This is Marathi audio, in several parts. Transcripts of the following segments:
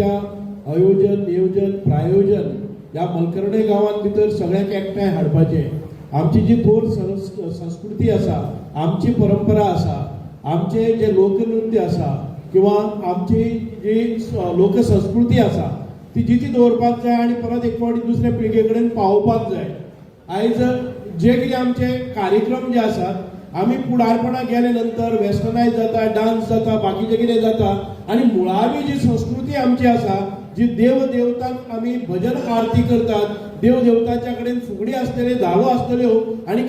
आयोजन नियोजन प्रायोजन या मलकर्णे गावात भितर सगळ्याक एकठांय हाडपाचे। आमची जी थोर संस्कृती आसा, आमची परंपरा आसा, आमचे जे लोकनृत्य आसा किंवा आमची जी लोकसंस्कृती आसा ती जिती दवरपाक जाय आणि परत एक फावटी दुसऱ्या पिळगे कडेन पावोवपाक जाय। आयज जे कितें आमचे कार्यक्रम जे आसात आमी फुडारपणा गेले नंतर वेस्टर्नायज जाता, डान्स जाता, बाकीचे कितें जाता आणि मुळावी जी संस्कृती आमची आसा, जी देव देवतांक आमी भजन आरती करतात, देव देवतांच्या कडेन फुगडी आसतले, धालो आसतल्यो आणि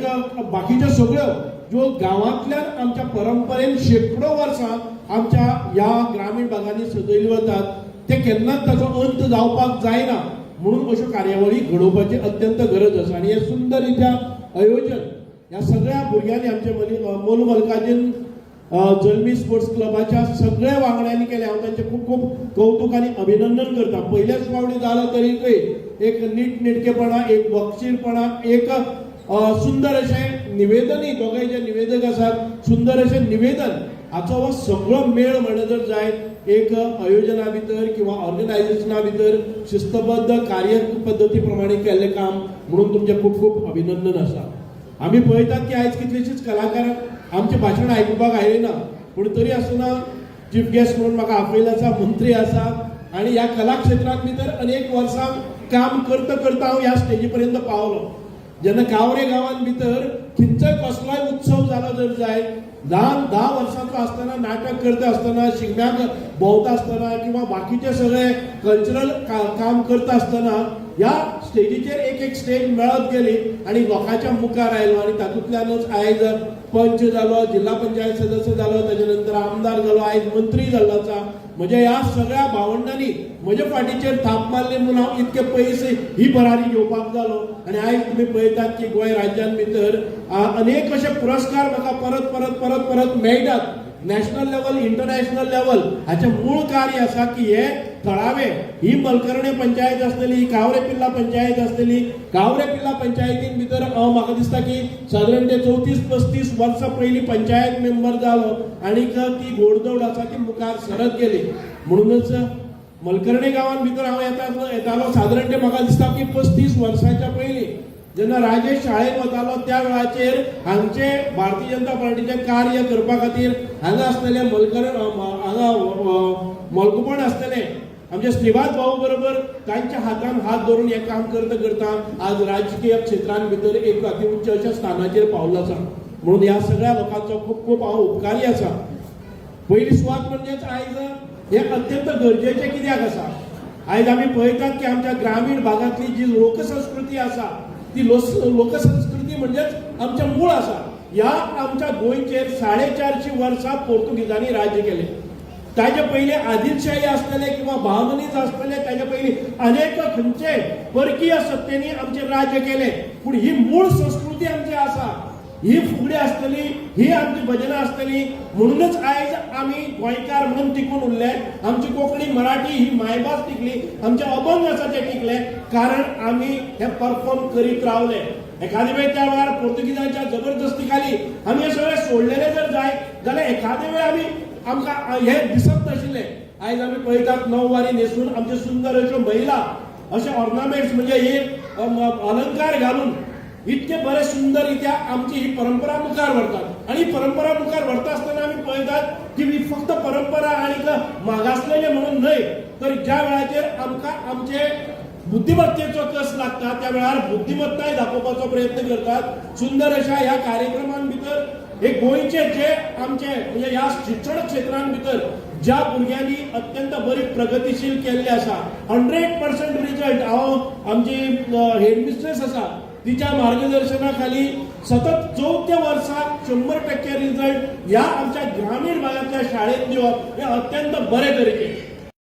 बाकीच्यो सगळ्यो ज्यो गांवांतल्यान आमच्या परंपरेन शेकडो वर्सां आमच्या ह्या ग्रामीण भागांनी सजयल्यो वतात, ते केन्नाच ताचो अंत जावपाक जायना। म्हणून अश्यो कार्यावळी घडोवपाची अत्यंत गरज आसा आणि हे सुंदर रित्या आयोजन ह्या सगळ्या भुरग्यांनी आमचे मोलू मल्कार्जुन जल्मी स्पोर्ट्स क्लबाच्या सगळ्या वांगड्यांनी केले। हांव तांचे खूब खूब कौतुक आनी अभिनंदन करता। पयल्याच फावटी जालो तरीकय एक नीटनेटकेपणा, एक बक्षीरपणा, एक सुंदर अशें निवेदनय, दोगांय जे निवेदक आसात सुंदर अशें निवेदन, हाचो हो सगळो मेळ म्हणून जर जायत एक आयोजना भितर किंवा ऑर्गनायझेशना भितर शिस्तबद्ध कार्य पद्दती प्रमाणे केल्लें काम म्हणून तुमचे खूब खूब अभिनंदन आसा। आमी पळयतात की आयज कितलेशीच कलाकार आमचे भाशण आयकुपाक आयना, पूण तरी आसतना चीफ गेस्ट म्हणून म्हाका आपयला आसा, मंत्री आसा आणि ह्या कला क्षेत्रांत भितर अनेक वर्सां काम करता करता हांव ह्या स्टेजी पर्यंत पावलो। जेन्ना गावरे गांवांत भितर खंयचोय कसलोय उत्सव जालो जर जाय, 10 वर्सांचो आसतना, नाटक करता आसतना, शिगम्याक भोंवता आसतना किंवा बाकीचे सगळे कल्चरल काम करता आसतना ह्या स्टेजीचेर एक स्टेज मेळत गेली आणि लोकांच्या मुखार आयलो आणि तातूंतल्यानच आयज पंच जालो, जिल्हा पंचायत सदस्य जालो, ताचे नंतर आमदार जालो, आयज मंत्री जाल्लो आसा। म्हणजे ह्या सगळ्या भावंडांनी म्हज्या फाटीचेर थाप मारली म्हणून हांव इतके पयस ही भरारी घेवपाक जालो आणि आयज तुमी पळयतात की गोंय राज्यान भितर अनेक अशे पुरस्कार म्हाका परत परत परत परत मेळटात। नॅशनल लेवल, इंटरनॅशनल लेवल हाचे मूळ कार्य आसा की हे थळावे, ही मलकर्णे पंचायत आसतली, ही गावरे पिल्ला पंचायत आसतली, गावरे पिल्ला पंचायतीन भितर म्हाका दिसता की साधारण ते 34-35 वर्सां पयलीं पंचायत मेंबर जालो आणि ती घोडदौड आसा ती मुखार सरत गेली। म्हणूनच मलकर्णे गांवांत भितर हांव येतालो साधारण ते म्हाका दिसता की 35 वर्सांच्या पयलीं जेन्ना राजेश शाळेत वतालो त्या वेळाचेर हांगचे भारतीय जनता पार्टीचे कार्य करपा खातीर हांगा आसतले मलकुपण आसतले आमचे श्रीवास भाऊ बरोबर तांच्या हातान हात धरून हे काम करता करता आज राजकीय क्षेत्रांत भितर एक अतिउच्च अशा स्थानाचेर पावलो आसा। म्हणून ह्या सगळ्या लोकांचो खूब खूब हांव उपकारी आसा। पयली सुवात म्हणजेच आयज हे अत्यंत गरजेचे कित्याक आसा, आयज आमी पळयतात की आमच्या ग्रामीण भागातली जी लोकसंस्कृती आसा ती लोकसंस्कृती म्हणजेच आमचे मूळ आसा। ह्या आमच्या गोंयचेर 450 वर्सां पोर्तुगीजांनी राज्य केले। ताजे पयलीं आदिलशाही आसतले किंवा बहामनीज आसतले, ताजे पयलीं अनेक खंयचे परकीय सत्तेनी आमचे राज्य केले, पूण ही मूळ संस्कृती आमची आसा, ही फुगडी आसतली, ही आमची भजनां आसतली। म्हणूनच आयज आमी गोंयकार म्हणून टिकून उरले। आमची कोंकणी मराठी ही मायभास टिकली, आमचे अभंग आसा ते टिकले, कारण आमी हे परफॉर्म करीत रावले। एखादे वेळ त्या वेळार पोर्तुगीजांच्या जबरदस्ती खाली आमी हे सगळे सोडलेले जर जाय जाल्यार एखादे वेळ आमकां हे दिसत नाशिल्ले। आयज आमी पळयतात नववारी न्हेसून आमचे सुंदर अश्यो महिला अशे ऑर्नामेंट्स म्हणजे हे अलंकार घालून इतके बरे सुंदर रित्या आमची ही परंपरा मुखार व्हरतात। आणि परंपरा मुखार व्हरता आसतना आमी पळयतात की ही फक्त परंपरा आणि मागासलेले म्हणून न्हय, तर ज्या वेळाचेर आमकां आमचे बुद्धिमत्तेचो कस लागता त्या वेळार बुद्धिमत्ताय दाखोवपाचो प्रयत्न करतात। सुंदर अशा ह्या कार्यक्रमां भितर हे गोंयचे जे आमचे म्हणजे ह्या शिक्षण क्षेत्रांत भितर ज्या भुरग्यांनी अत्यंत बरी प्रगतीशील केल्ले आसा, 100% रिजल्ट हांव आमची हेडमिस्ट्रेस आसा तिच्या मार्गदर्शनाखाली सतत 4थ्या वर्साक 100% रिजल्ट ह्या आमच्या ग्रामीण भागातल्या शाळेत दिवप हे अत्यंत बरे तरेचे।